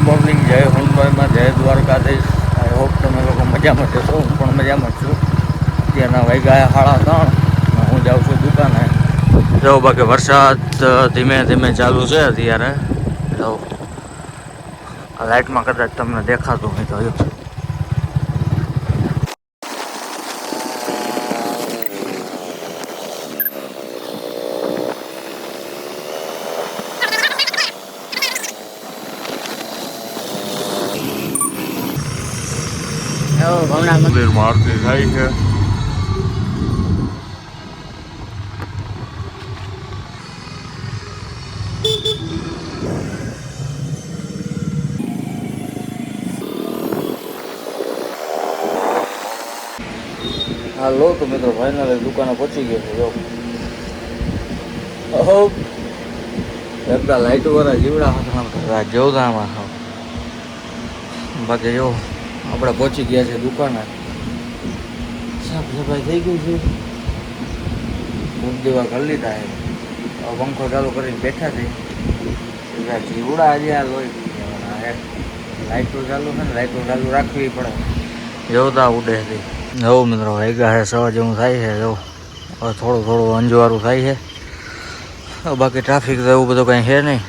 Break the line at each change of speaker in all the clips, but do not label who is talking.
Morning, જય હનુમાનમાં, જય Dwarkadhish. I hope તમે લોકો મજામાં જશો. હું પણ મજામાં જ છું. અત્યારના વાગ્યા 3:30. હું જાઉં છું દુકાને. જો બાકી વરસાદ ધીમે ધીમે ચાલુ છે અત્યારે. જો આ લાઇટમાં કદાચ તમને દેખાતું હોય તો મંદિરમાં આરતી થાય છે. હાલો તો મિત્રો, ફાઇનલી દુકાને પહોંચી ગયો છે. જો એકદા લાઇટો વાળા જીવડા હતા જોધામાં. બાકી જો આપણે પહોંચી ગયા છે દુકાને. સાફ સફાઈ થઈ ગઈ છે. ધૂપ દેવા કરી લીધા છે. પંખો ચાલુ કરીને બેઠા છે. જીવડા આજે આ લોહી લાઇટો ચાલુ છે ને, લાઇટો ચાલુ રાખવી પડે. જોતા ઉડે છે. જો મિત્રો વાગ્યા છે 6 જેવું થાય છે. જો હવે થોડું અંજવાળું થાય છે. બાકી ટ્રાફિક તો એવું બધું કંઈ છે નહીં.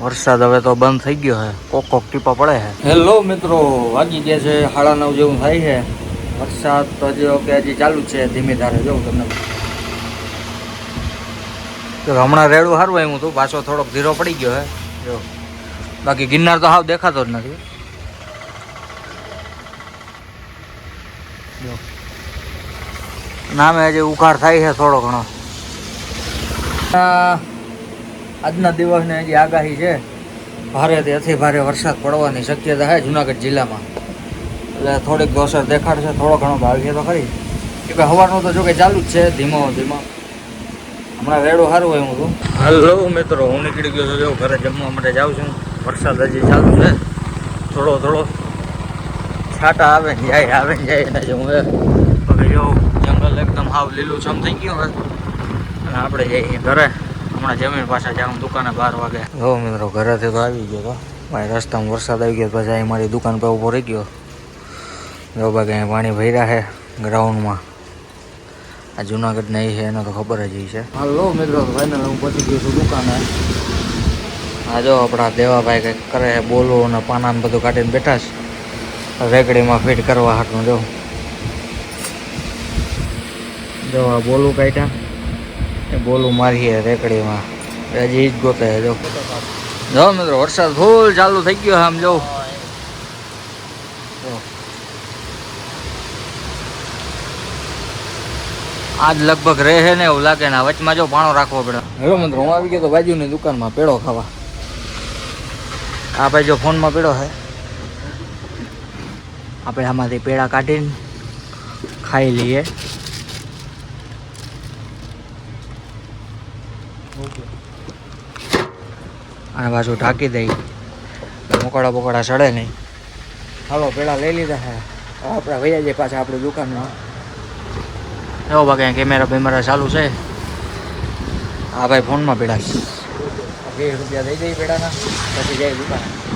વરસાદ હવે તો બંધ થઈ ગયો છે. કોક ટીપા પડે છે. હેલો મિત્રો, વાગી ગયા છે 9:30 જેવું થાય છે. વરસાદ તો હજી ચાલુ જ છે ધીમે ધારે. જોઉં તમને હમણાં રેડું સારું આવ્યું હતું, પાછો થોડોક ધીરો પડી ગયો છે. જો બાકી ગિરનાર તો હાવ દેખાતો જ નથી. નામે હજી ઉઘાડ થાય છે થોડો ઘણો. આજના દિવસની હજી આગાહી છે ભારેથી અતિ ભારે વરસાદ પડવાની શક્યતા છે જુનાગઢ જિલ્લામાં. એટલે થોડીક અસર દેખાડશે. થોડો ઘણો ભાવીએ તો ખરી. કે હવાનું તો જો કે ચાલુ જ છે ધીમો. હમણાં રેડું સારું હોય હું હતું. હાલો મિત્રો, હું નીકળી ગયો છું. જો ઘરે જમવા માટે જાઉં છું. વરસાદ હજી ચાલુ છે. થોડો છાંટા આવે ને જાય ને જવું હવે જો જંગલ એકદમ હાવ લીલુંછમ થઈ ગયું હોય. અને આપણે જઈએ ઘરે. હમણાં જમીન પાછા જાઉં દુકાને 12 વાગે. જો મિત્રો ઘરેથી તો આવી ગયો તો મારી રસ્તામાં વરસાદ આવી ગયો. પછી અહીં મારી દુકાન પર ઊભો રહી ગયો. જો બાકી અહીં પાણી ભર્યા છે ગ્રાઉન્ડમાં. આ જુનાગઢ નહીં છે એને તો ખબર જ છે. હાલો મિત્રો, ફાઇનલ હું પહોંચી ગયો છું દુકાને. આ જો આપણા દેવાભાઈ કંઈક કરે છે. બોલો અને પાના બધું કાઢીને બેઠા છે રેકડીમાં ફિટ કરવા હાટનું. જો આ બોલું કાઢ્યા એ બોલું મારીએ રેકડીમાં. હજી જ ગોતે જો મિત્રો વરસાદ ફૂલ ચાલુ થઈ ગયો આમ. જો આજ લગભગ રહે ને એવું લાગે ને. વચમાં જો પાણો રાખવો પડે. હેલો મિત્રો, હું આવી ગયો તો બાજુની દુકાનમાં પેડો ખાવા. આ ભાઈ જો ફોનમાં પેડો છે. આપણે આમાંથી પેડા કાઢીને ખાઈ લઈએ. અને પાછું ઢાંકી દઈ મોકળા સડે નહીં. હાલો પેડા લઈ લીધા છે. આપણે વૈયા જઈએ પાછા આપણી દુકાનમાં. એવો બાકી કેમેરા બેમેરા ચાલુ છે. હા ભાઈ ફોનમાં પેડા 20 રૂપિયા દઈ દઈએ પેડાના, પછી જાય દુકાને.